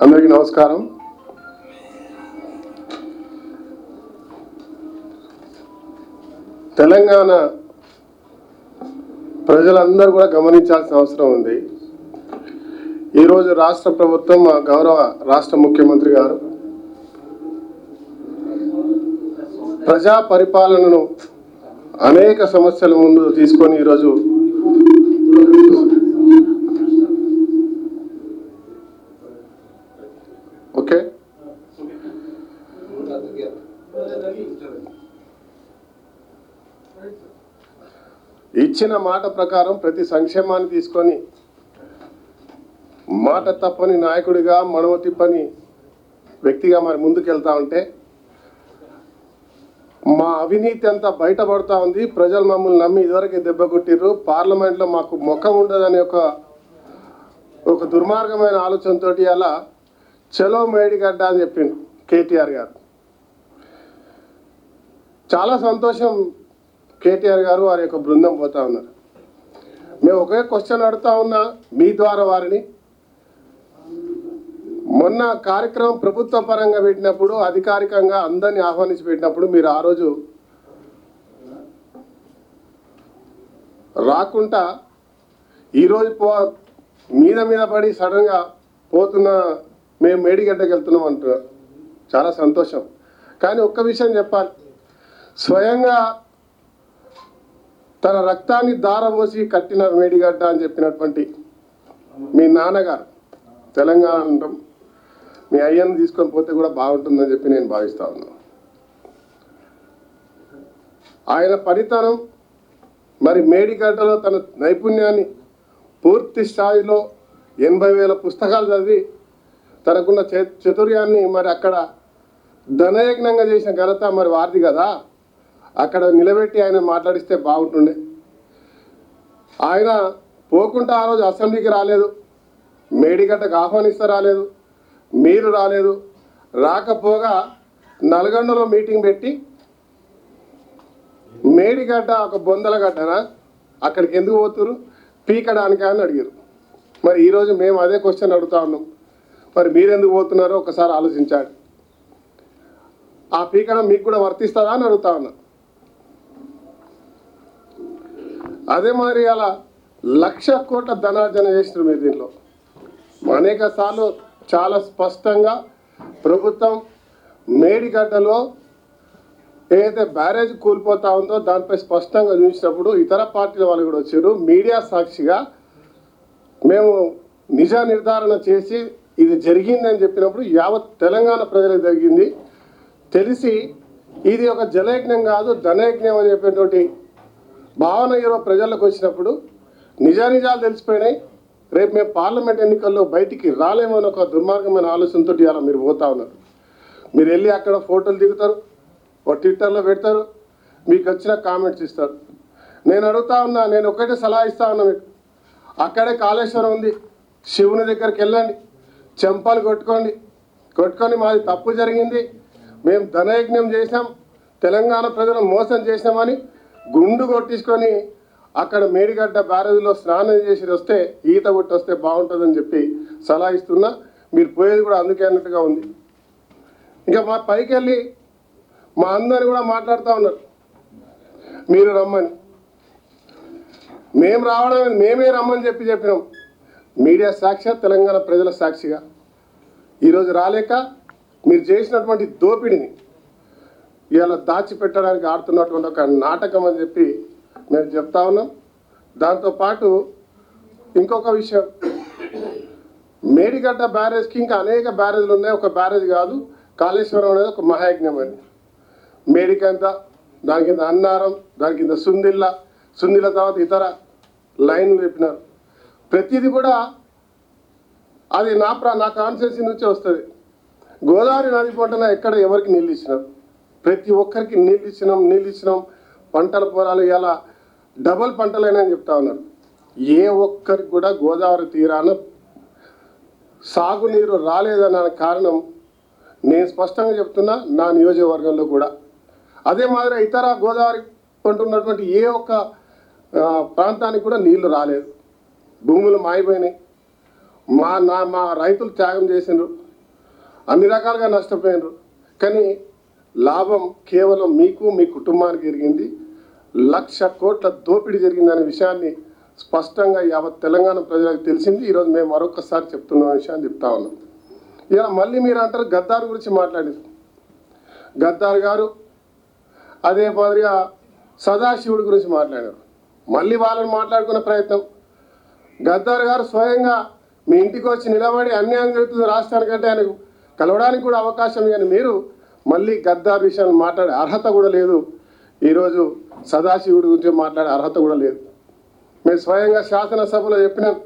అందరికీ నమస్కారం. తెలంగాణ ప్రజలందరూ కూడా గమనించాల్సిన అవసరం ఉంది. ఈరోజు రాష్ట్ర ప్రభుత్వం, గౌరవ రాష్ట్ర ముఖ్యమంత్రి గారు ప్రజా పరిపాలనను అనేక సమస్యల ముందు తీసుకొని ఈరోజు ఇచ్చిన మాట ప్రకారం ప్రతి సంక్షేమాన్ని తీసుకొని మాట తప్పని నాయకుడిగా, మడమ తిప్పని వ్యక్తిగా మరి ముందుకెళ్తా ఉంటే మా అవినీతి అంతా బయటపడుతూ ఉంది. ప్రజలు మమ్మల్ని నమ్మి ఇదివరకే దెబ్బ కొట్టిర్రు. పార్లమెంట్లో మాకు ముఖం ఉండదనే ఒక దుర్మార్గమైన ఆలోచనతో అలా చలో మేడిగడ్డ అని చెప్పిండు కేటీఆర్ గారు. చాలా సంతోషం. కేటీఆర్ గారు వారి యొక్క బృందం పోతా ఉన్నారు. మేము ఒకే క్వశ్చన్ అడుగుతా ఉన్నా మీ ద్వారా వారిని. మొన్న కార్యక్రమం ప్రభుత్వ పరంగా పెట్టినప్పుడు, అధికారికంగా అందరినీ ఆహ్వానించి పెట్టినప్పుడు మీరు ఆ రోజు రాకుండా ఈరోజు మీద పడి సడన్గా పోతున్నా మేము మేడిగడ్డకి వెళ్తున్నాం అంటున్నారు. చాలా సంతోషం. కానీ ఒక్క విషయం చెప్పాలి. స్వయంగా తన రక్తాన్ని దారపోసి కట్టిన మేడిగడ్డ అని చెప్పినటువంటి మీ నాన్నగారు, తెలంగాణ అంటాం, మీ అయ్యను తీసుకొని పోతే కూడా బాగుంటుందని చెప్పి నేను భావిస్తా ఉన్నాను. ఆయన పనితనం, మరి మేడిగడ్డలో తన నైపుణ్యాన్ని పూర్తి స్థాయిలో 80,000 పుస్తకాలు చదివి తనకున్న చతుర్యాన్ని మరి అక్కడ ధనయజ్ఞంగా చేసిన ఘనత మరి వారిది కదా. అక్కడ నిలబెట్టి ఆయన మాట్లాడిస్తే బాగుంటుండే. ఆయన పోకుండా ఆ రోజు అసెంబ్లీకి రాలేదు, మేడిగడ్డకు ఆహ్వానిస్తే రాలేదు, మీరు రాలేదు. రాకపోగా నల్గొండలో మీటింగ్ పెట్టి మేడిగడ్డ ఒక బొందల గడ్డనా, అక్కడికి ఎందుకు పోతురు, పీకడానికా అని అడిగారు. మరి ఈరోజు మేము అదే క్వశ్చన్ అడుగుతా ఉన్నాం. మరి మీరెందుకు పోతున్నారో ఒకసారి ఆలోచించాడు. ఆ పీకడం మీకు కూడా వర్తిస్తుందా అని అడుగుతా ఉన్నా. అదే మరి అలా 1,00,000 కోట్ల ధనార్జన చేసిన మీరు దీనిలో అనేక సార్లు చాలా స్పష్టంగా ప్రభుత్వం మేడిగడ్డలో ఏదైతే బ్యారేజ్ కూలిపోతా ఉందో దానిపై స్పష్టంగా చూసినప్పుడు ఇతర పార్టీల వాళ్ళు కూడా వచ్చారు. మీడియా సాక్షిగా మేము నిజ నిర్ధారణ చేసి ఇది జరిగిందని చెప్పినప్పుడు యావత్ తెలంగాణ ప్రజలకు జరిగింది తెలిసి ఇది ఒక జలయజ్ఞం కాదు ధనయజ్ఞం అని చెప్పేటువంటి భావన ఈరోజు ప్రజలకు వచ్చినప్పుడు నిజాలు తెలిసిపోయినాయి. రేపు మేము పార్లమెంట్ ఎన్నికల్లో బయటికి రాలేమని ఒక దుర్మార్గమైన ఆలోచనతో ఇలా మీరు పోతా ఉన్నారు. మీరు వెళ్ళి అక్కడ ఫోటోలు దిగుతారు, ట్విట్టర్లో పెడతారు, మీకు వచ్చిన కామెంట్స్ ఇస్తారు. నేను అడుగుతా ఉన్నా, నేను ఒకటే సలహా ఇస్తా ఉన్నా మీకు. అక్కడే కాళేశ్వరం ఉంది, శివుని దగ్గరికి వెళ్ళండి, చెంపాలు కొట్టుకొని మాది తప్పు జరిగింది, మేము ధనయజ్ఞం చేసాం, తెలంగాణ ప్రజలను మోసం చేసామని గుండు కొట్టించుకొని అక్కడ మేడిగడ్డ బ్యారేజ్లో స్నానం చేసి వస్తే, ఈత కొట్టి వస్తే బాగుంటుందని చెప్పి సలహా ఇస్తున్నా. మీరు పోయేది కూడా అందుకే అన్నట్టుగా ఉంది. ఇంకా మా పైకి వెళ్ళి మా అందరిని కూడా మాట్లాడుతూ ఉన్నారు మీరు రమ్మని. మేము రావడం మేమే రమ్మని చెప్పినాం. మీడియా సాక్షిగా, తెలంగాణ ప్రజల సాక్షిగా ఈరోజు రాలేక మీరు చేసినటువంటి దోపిడిని ఇవాళ దాచిపెట్టడానికి ఆడుతున్నటువంటి ఒక నాటకం అని చెప్పి మేము చెప్తా ఉన్నాం. దాంతోపాటు ఇంకొక విషయం, మేడిగడ్డ బ్యారేజ్కి ఇంకా అనేక బ్యారేజ్లు ఉన్నాయి. ఒక బ్యారేజ్ కాదు, కాళేశ్వరం అనేది ఒక మహాయజ్ఞం అండి. మేడికంత, దాని కింద అన్నారం, దాని కింద సుందిల తర్వాత ఇతర లైన్లు చెప్పినారు. ప్రతిదీ కూడా అది నా కాన్స్టిట్యున్సీ నుంచే వస్తుంది. గోదావరి నది పంటన ఎక్కడ ఎవరికి నీళ్ళు ఇచ్చినారు? ప్రతి ఒక్కరికి నీళ్ళు ఇచ్చినాం. పంటల పొలాలు ఇలా డబల్ పంటలైనా అని చెప్తా ఉన్నారు. ఏ ఒక్కరికి కూడా గోదావరి తీరాన సాగునీరు రాలేదన్న కారణం నేను స్పష్టంగా చెప్తున్నా. నా నియోజకవర్గంలో కూడా అదే మాదిరి ఇతర గోదావరి పంట ఉన్నటువంటి ఏ ఒక్క ప్రాంతానికి కూడా నీళ్లు రాలేదు. భూములు మాయిపోయినాయి. మా రైతులు త్యాగం చేసినారు. అన్ని రకాలుగా నష్టపోయినారు. కానీ లాభం కేవలం మీకు మీ కుటుంబానికి జరిగింది. 1,00,000 కోట్ల దోపిడీ జరిగిందనే విషయాన్ని స్పష్టంగా యావత్ తెలంగాణ ప్రజలకు తెలిసింది. ఈరోజు మేము మరొకసారి చెప్తున్న విషయాన్ని చెప్తా ఉన్నాం. ఇలా మళ్ళీ మీరు అంటారు గద్దార్ గురించి మాట్లాడారు. గద్దార్ గారు అదే మాదిరిగా సదాశివుడి గురించి మాట్లాడారు. మళ్ళీ వాళ్ళని మాట్లాడుకునే ప్రయత్నం. గద్దార్ గారు స్వయంగా మీ ఇంటికి వచ్చి నిలబడి అన్యాయం జరుగుతుంది రాష్ట్రానికంటే ఆయనకు కలవడానికి కూడా అవకాశం కానీ మీరు మళ్ళీ గద్దార్ విషయాన్ని మాట్లాడే అర్హత కూడా లేదు. ఈరోజు సదాశివుడి గురించి మాట్లాడే అర్హత కూడా లేదు. మేము స్వయంగా శాసనసభలో చెప్పినాం.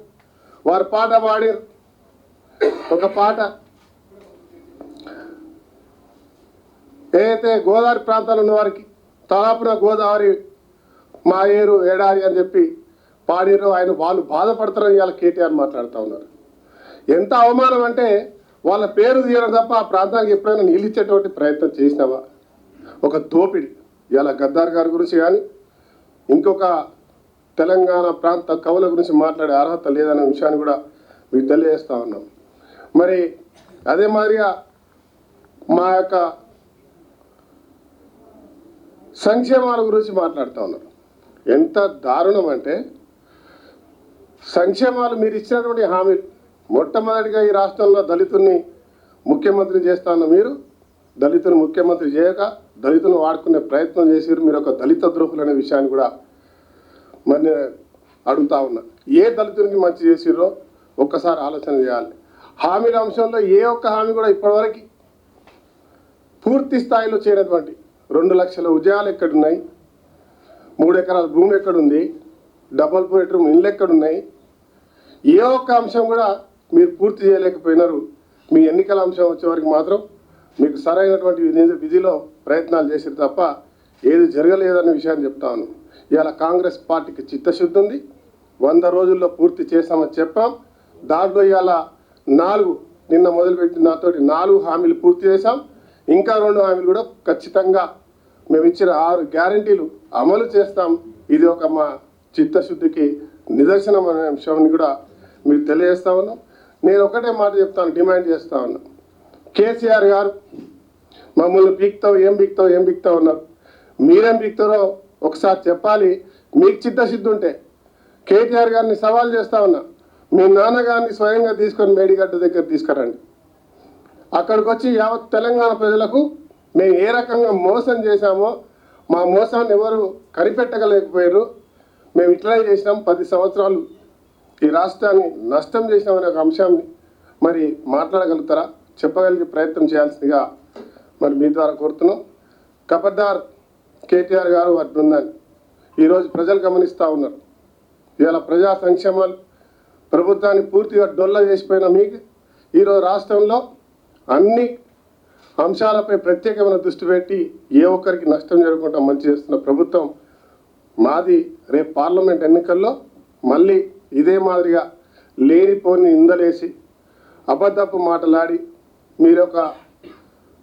వారు పాట పాడారు. ఒక పాట ఏదైతే గోదావరి ప్రాంతాలు ఉన్న వారికి తలాపున గోదావరి మా ఏరు ఏడారి అని చెప్పి పాడిరు. వాళ్ళు బాధపడతారని ఇవాళ కేటీఆర్ మాట్లాడుతూ ఉన్నారు. ఎంత అవమానం అంటే వాళ్ళ పేరు తీయడం తప్ప ఆ ప్రాంతానికి ఎప్పుడైనా నీళ్ళు ఇచ్చేటువంటి ప్రయత్నం చేసినావా? ఒక దోపిడి. ఇవాళ గద్దార్ గారి గురించి కానీ ఇంకొక తెలంగాణ ప్రాంత కవుల గురించి మాట్లాడే అర్హత లేదనే విషయాన్ని కూడా మీకు తెలియజేస్తూ ఉన్నాం. మరి అదే మాదిరిగా మా యొక్క సంక్షేమాల గురించి మాట్లాడుతూ ఉన్నారు. ఎంత దారుణం అంటే సంక్షేమాలు మీరు ఇచ్చినటువంటి హామీలు మొట్టమొదటిగా ఈ రాష్ట్రంలో దళితుల్ని ముఖ్యమంత్రి చేస్తాను. మీరు దళితుని ముఖ్యమంత్రి చేయక దళితులను వాడుకునే ప్రయత్నం చేసారు. మీరు ఒక దళిత ద్రోహులు అనే విషయాన్ని కూడా మరి నేను అడుగుతా ఉన్నా. ఏ దళితునికి మంచి చేసిరో ఒక్కసారి ఆలోచన చేయాలి. హామీల అంశంలో ఏ ఒక్క హామీ కూడా ఇప్పటివరకు పూర్తి స్థాయిలో చేరినటువంటి 2 లక్షల ఉద్యోగాలు ఎక్కడున్నాయి? 3 ఎకరాల భూమి ఎక్కడుంది? డబుల్ బెడ్రూమ్ ఇళ్ళు ఎక్కడున్నాయి? ఏ ఒక్క అంశం కూడా మీరు పూర్తి చేయలేకపోయినారు. మీ ఎన్నికల అంశం వచ్చే వరకు మాత్రం మీకు సరైనటువంటి విధిలో ప్రయత్నాలు చేసారు తప్ప ఏది జరగలేదనే విషయాన్ని చెప్తాను. ఇవాళ కాంగ్రెస్ పార్టీకి చిత్తశుద్ధి ఉంది. 100 రోజుల్లో పూర్తి చేస్తామని చెప్పాం. దాంట్లో ఇవాళ 4 నిన్న మొదలుపెట్టిన దాంతో 4 హామీలు పూర్తి చేశాం. ఇంకా 2 హామీలు కూడా ఖచ్చితంగా మేము ఇచ్చిన 6 గ్యారంటీలు అమలు చేస్తాం. ఇది ఒక మా చిత్తశుద్ధికి నిదర్శనం అనే అంశాన్ని కూడా మీకు తెలియజేస్తా ఉన్నాం. నేను ఒకటే మాట చెప్తాను, డిమాండ్ చేస్తా ఉన్నా. కేసీఆర్ గారు మమ్మల్ని ఏం పీక్తావు ఉన్నారు. మీరేం పీక్తారో ఒకసారి చెప్పాలి. మీకు చిత్తశుద్ధి ఉంటే కేటీఆర్ గారిని సవాల్ చేస్తా ఉన్నా. మీ నాన్నగారిని స్వయంగా తీసుకొని మేడిగడ్డ దగ్గర తీసుకురండి. అక్కడికి వచ్చి యావత్ తెలంగాణ ప్రజలకు మేము ఏ రకంగా మోసం చేశామో మా మోసాన్ని ఎవరు కనిపెట్టగలేకపోయారు. మేము ఇట్లా చేసినాం, 10 సంవత్సరాలు ఈ రాష్ట్రాన్ని నష్టం చేసినామనే ఒక అంశాన్ని మరి మాట్లాడగలుగుతారా? చెప్పగలిగే ప్రయత్నం చేయాల్సిందిగా మరి మీ ద్వారా కోరుతున్నాం. ఖబర్దార్ కేటీఆర్ గారు వారి బృందాన్ని ఈరోజు ప్రజలు గమనిస్తూ ఉన్నారు. ఇవాళ ప్రజా సంక్షేమాలు ప్రభుత్వాన్ని పూర్తిగా డొల్ల చేసిపోయిన మీకు ఈరోజు రాష్ట్రంలో అన్ని అంశాలపై ప్రత్యేకమైన దృష్టి పెట్టి ఏ ఒక్కరికి నష్టం జరగకుండా మంచి చేస్తున్న ప్రభుత్వం మాది. రేపు పార్లమెంట్ ఎన్నికల్లో మళ్ళీ ఇదే మాదిరిగా లేనిపోని నిందలేసి అబద్ధపు మాటలాడి మీరు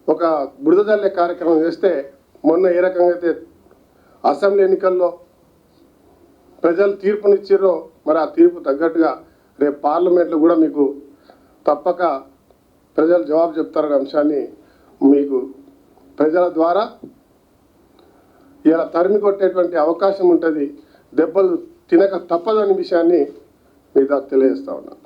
ఒక బురద జల్లే కార్యక్రమం చేస్తే మొన్న ఏ రకంగా అయితే అసెంబ్లీ ఎన్నికల్లో ప్రజలు తీర్పునిచ్చారో మరి ఆ తీర్పు తగ్గట్టుగా రేపు పార్లమెంట్లో కూడా మీకు తప్పక ప్రజలు జవాబు చెప్తారనే అంశాన్ని మీకు ప్రజల ద్వారా ఇలా తరిమి కొట్టేటువంటి అవకాశం ఉంటుంది. దెబ్బలు తినక తప్పదనే విషయాన్ని మీ దాకా తెలియజేస్తా ఉన్నాను.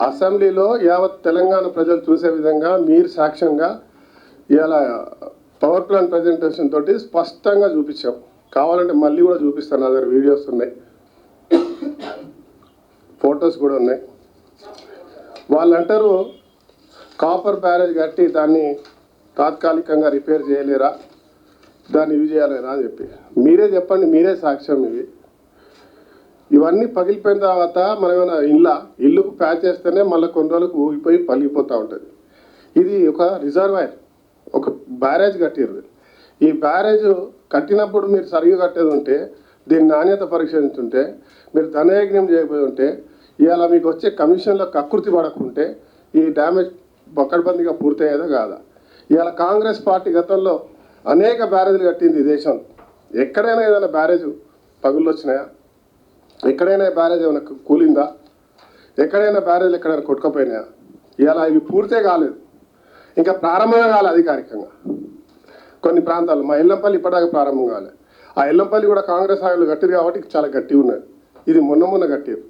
అసెంబ్లీలో యావత్ తెలంగాణ ప్రజలు చూసే విధంగా మీరు సాక్ష్యంగా ఇవాళ పవర్ ప్లాంట్ ప్రజెంటేషన్ తోటి స్పష్టంగా చూపించాం. కావాలంటే మళ్ళీ కూడా చూపిస్తాను. నా దగ్గర వీడియోస్ ఉన్నాయి, ఫొటోస్ కూడా ఉన్నాయి. వాళ్ళు అంటారు కాపర్ బ్యారేజ్ కట్టి దాన్ని తాత్కాలికంగా రిపేర్ చేయలేరా, దాన్ని ఇవి చేయలేరా అని చెప్పి. మీరే చెప్పండి, మీరే సాక్ష్యం. ఇవన్నీ పగిలిపోయిన తర్వాత మనం ఏమైనా ఇల్లుకు ప్యాచ్ చేస్తేనే మళ్ళీ కొన్ని రోజులకు ఊగిపోయి పగిలిపోతూ ఉంటుంది. ఇది ఒక రిజర్వాయర్, ఒక బ్యారేజ్ కట్టారు. ఈ బ్యారేజ్ కట్టినప్పుడు మీరు సరిగ్గా కట్టేది ఉంటే, దీని నాణ్యత పరీక్షించుంటే, మీరు ధనయజ్ఞం చేయబోయి ఉంటే, ఇవాళ మీకు వచ్చే కమిషన్లో కకృతి పడకుంటే ఈ డ్యామేజ్ పకడ్బందీగా పూర్తయ్యేదా కాదా? ఇవాళ కాంగ్రెస్ పార్టీ గతంలో అనేక బ్యారేజ్లు కట్టింది దేశం. ఎక్కడైనా ఏదైనా బ్యారేజ్ పగుళ్ళు వచ్చినాయా? ఎక్కడైనా బ్యారేజ్ ఏమైనా కూలిందా? ఎక్కడైనా బ్యారేజ్ ఎక్కడైనా కొట్టుకపోయినాయా? ఇలా ఇవి పూర్తే కాలేదు, ఇంకా ప్రారంభమే కాలేదు అధికారికంగా. కొన్ని ప్రాంతాలు మా ఎల్లంపల్లి ఇప్పటిదాకా ప్రారంభం కాలేదు. ఆ ఎల్లంపల్లి కూడా కాంగ్రెస్ హామీలు కట్టింది కాబట్టి చాలా గట్టిగా ఉన్నది. ఇది మొన్న కట్టారు,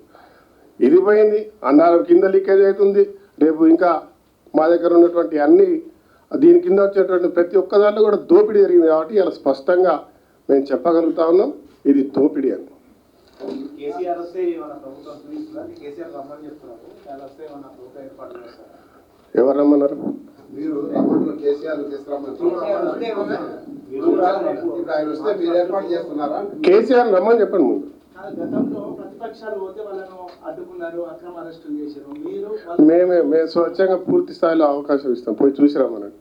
ఇది పోయింది. అన్నారం కింద లీకేజ్ అవుతుంది. రేపు ఇంకా మా దగ్గర ఉన్నటువంటి అన్ని దీని కింద వచ్చేటువంటి ప్రతి ఒక్క దాంట్లో కూడా దోపిడీ జరిగింది కాబట్టి ఇలా స్పష్టంగా మేము చెప్పగలుగుతా ఉన్నాం, ఇది దోపిడీ అని. ఎవరు రమ్మన్నారు? కేసీఆర్ రమ్మని చెప్పండి ముందు. మేము స్వచ్ఛంగా పూర్తి స్థాయిలో అవకాశం ఇస్తాం, పోయి చూసి రమ్మనండి.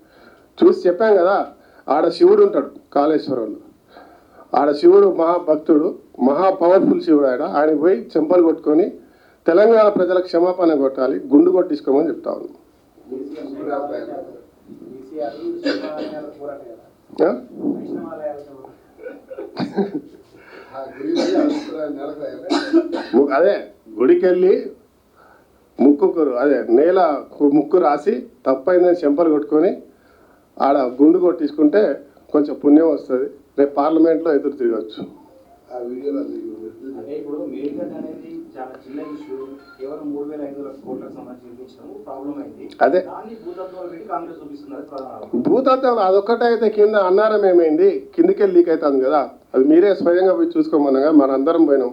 చూసి చెప్పాం కదా, ఆడ శివుడు ఉంటాడు కాళేశ్వరంలో. ఆడ శివుడు మహాభక్తుడు, మహా పవర్ఫుల్ శివుడు. ఆయన పోయి చెంపలు కొట్టుకొని తెలంగాణ ప్రజలకు క్షమాపణ కొట్టాలి, గుండు కొట్టించుకోమని చెప్తా ఉన్నాం. అదే గుడికి వెళ్ళి ముక్కు రాసి తప్పైందని చెంపలు కొట్టుకొని ఆడ గుండు కొట్టించుకుంటే కొంచెం పుణ్యం వస్తుంది. రేపు పార్లమెంట్లో ఎదురు తిరగచ్చు. ఇప్పుడు మేడిగడ్డ అనేది చాలా చిన్న ఇష్యూ, కేవలం 3,500 కోట్లకు సంబంధించి ప్రాబ్లం అయింది. అదే కాంగ్రెస్ చూపిస్తున్నారు. భూతత్వం అదొక్కటైతే కింద అన్నారం ఏమైంది, కిందికెళ్ళి లీక్ అవుతుంది కదా, అది మీరే స్వయంగా పోయి చూసుకోమనగా మనందరం పోయినాం.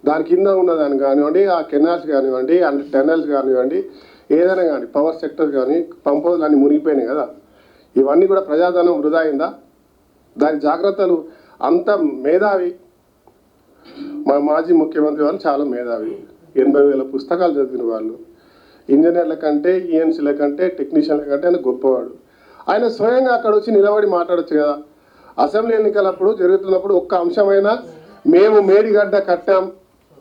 దాని కింద ఉన్నదాన్ని కానివ్వండి, ఆ కెనాల్స్ కానివ్వండి, టెనల్స్ కానివ్వండి, ఏదైనా కానీ పవర్ సెక్టర్ కానీ పంప్ హౌస్లు అన్నీ మునిగిపోయినాయి కదా. ఇవన్నీ కూడా ప్రజాధనం వృధా అయిందా? దాని జాగ్రత్తలు అంత మేధావి మా మాజీ ముఖ్యమంత్రి వాళ్ళు చాలా మేధావి, 80,000 పుస్తకాలు చదివిన వాళ్ళు, ఇంజనీర్ల కంటే ఈఎన్సీల కంటే టెక్నీషియన్ల కంటే ఆయన గొప్పవాడు. ఆయన స్వయంగా అక్కడ వచ్చి నిలబడి మాట్లాడచ్చు కదా. అసెంబ్లీ ఎన్నికలప్పుడు జరుగుతున్నప్పుడు ఒక్క అంశమైనా మేము మేడిగడ్డ కట్టాం,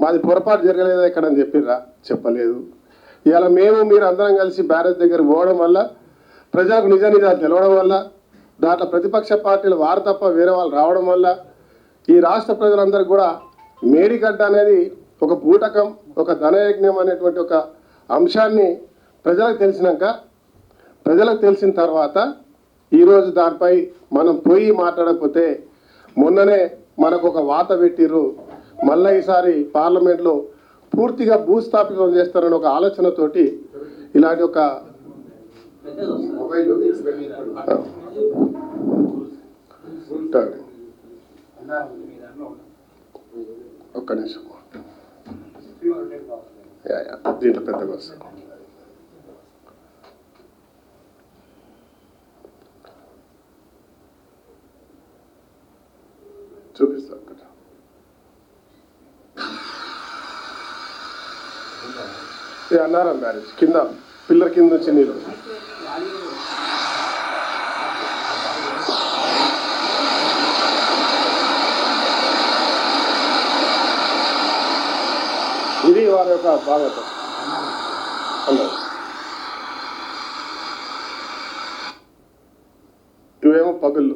మాది పొరపాటు జరగలేదా ఇక్కడ అని చెప్పిర్రా? చెప్పలేదు. ఇవాళ మీరు అందరం కలిసి బ్యారేజ్ దగ్గర పోవడం వల్ల, ప్రజలకు నిజాలు తెలవడం వల్ల, దాంట్లో ప్రతిపక్ష పార్టీలు వారు తప్ప వేరే వాళ్ళు రావడం వల్ల ఈ రాష్ట్ర ప్రజలందరూ కూడా మేడిగడ్డ అనేది ఒక బూటకం, ఒక ధనయజ్ఞం అనేటువంటి ఒక అంశాన్ని ప్రజలకు తెలిసిన తర్వాత ఈరోజు దానిపై మనం పోయి మాట్లాడకపోతే, మొన్ననే మనకు ఒక వాత పెట్టిర్రు, మళ్ళీ ఈసారి పార్లమెంట్లో పూర్తిగా భూస్థాపితం చేస్తారని ఒక ఆలోచనతోటి ఇలాంటి ఒక ఒక్క నిమిషం దీంట్లో పెద్దగా వస్తుంది. చూపిస్తా అక్కడ. ఇది అన్నారం బ్యారేజ్ కింద పిల్లర్ కింద నుంచి నీళ్ళు. ఇది వారి యొక్క భాగవతం అన్నారు. ఇవేమో పగుళ్ళు.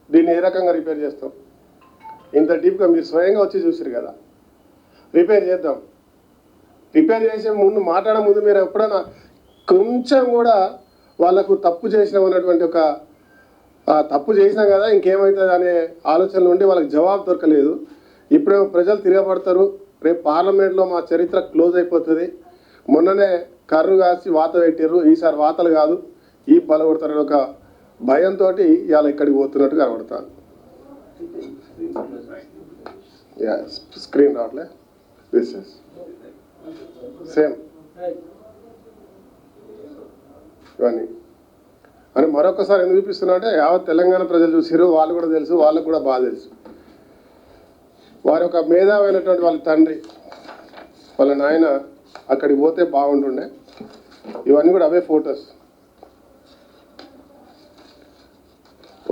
దీన్ని ఏ రకంగా రిపేర్ చేస్తాం? ఇంత డీప్గా మీరు స్వయంగా వచ్చి చూసారు కదా. రిపేర్ చేద్దాం. రిపేర్ చేసే ముందు మాట్లాడే ముందు మీరు ఎప్పుడైనా కొంచెం కూడా వాళ్ళకు తప్పు చేసినాం అన్నటువంటి ఒక తప్పు చేసినాం కదా ఇంకేమవుతుంది అనే ఆలోచన నుండి వాళ్ళకి జవాబు దొరకలేదు. ఇప్పుడేమో ప్రజలు తిరగబడతారు, రేపు పార్లమెంట్లో మా చరిత్ర క్లోజ్ అయిపోతుంది. మొన్ననే కర్రు కాసి వాత పెట్టారు, ఈసారి వాతలు కాదు ఈ బలగొడతారని ఒక భయంతో ఇవాళ ఇక్కడికి పోతున్నట్టు కనబడతాను. స్క్రీన్ రావట్లే, దిస్ ఇస్ సేమ్ ఇవన్నీ అని మరొకసారి ఎందుకు చూపిస్తున్నా అంటే యావత్ తెలంగాణ ప్రజలు చూసారు, వాళ్ళు కూడా తెలుసు, వాళ్ళకు కూడా బాగా తెలుసు. వారి యొక్క మేధావైనటువంటి వాళ్ళ తండ్రి వాళ్ళ నాయన అక్కడికి పోతే బాగుంటుండే. ఇవన్నీ కూడా అవే ఫొటోస్.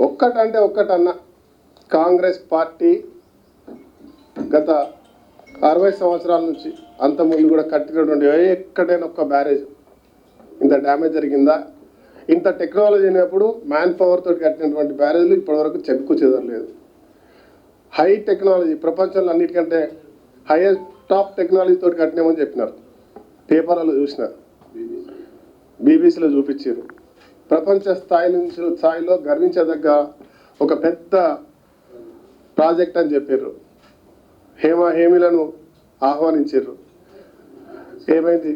ఒక్కటంటే ఒక్కటన్నా కాంగ్రెస్ పార్టీ గత 60 సంవత్సరాల నుంచి అంతకుముందు కూడా కట్టినటువంటి ఎక్కడైనా ఒక్క బ్యారేజ్ ఇంత డ్యామేజ్ జరిగిందా? ఇంత టెక్నాలజీ అయినప్పుడు మ్యాన్ పవర్ తోటి కట్టినటువంటి బ్యారేజ్లు ఇప్పటివరకు చెక్కు చెదరలేదు. హై టెక్నాలజీ, ప్రపంచంలో అన్నిటికంటే హైయెస్ట్ టాప్ టెక్నాలజీ తోటి కట్టినామని చెప్పినారు. పేపర్లలో చూసిన, బీబీసీలో చూపించారు. ప్రపంచ స్థాయిలో గర్వించదగ్గ ఒక పెద్ద ప్రాజెక్ట్ అని చెప్పారు. హేమిలను ఆహ్వానించారు. ఏమైంది?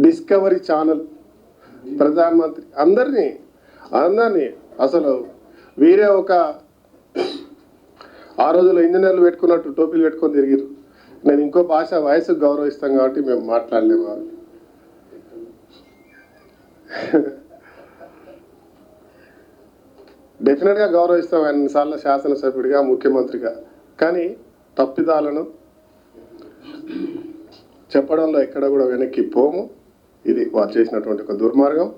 డిస్కవరీ ఛానల్, ప్రధానమంత్రి అందరినీ అసలు వీరే ఒక ఆ రోజుల్లో ఇంజనీర్లు పెట్టుకున్నట్టు టోపీలు పెట్టుకొని తిరిగారు. నేను ఇంకో భాష వయసుకు గౌరవిస్తాం కాబట్టి మేము మాట్లాడలేము. డెఫినెట్గా గౌరవిస్తాం ఎన్నిసార్లు శాసనసభ్యుడిగా, ముఖ్యమంత్రిగా. కానీ తప్పిదాలను చెప్పడంలో ఎక్కడ కూడా వెనక్కి పోము. ఇది వారు చేసినటువంటి ఒక దుర్మార్గం.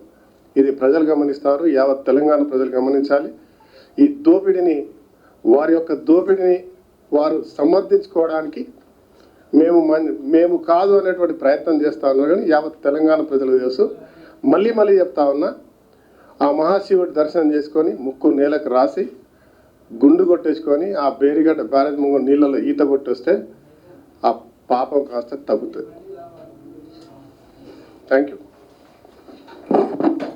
ఇది ప్రజలు గమనిస్తారు, యావత్ తెలంగాణ ప్రజలు గమనించాలి. ఈ దోపిడీని, వారి యొక్క దోపిడీని వారు సమర్థించుకోవడానికి మేము కాదు అనేటువంటి ప్రయత్నం చేస్తూ ఉన్నారు. కానీ యావత్ తెలంగాణ ప్రజలు తెలుసు. మళ్ళీ చెప్తా ఉన్నా, ఆ మహాశివుడి దర్శనం చేసుకొని ముక్కు నేలకు రాసి గుండు కొట్టేసుకొని ఆ బేరిగడ్డ బ్యారేజ్ ముందు నీళ్ళలో ఈత కొట్టేస్తే ఆ పాపం కాస్త తగ్గుతుంది. Thank you.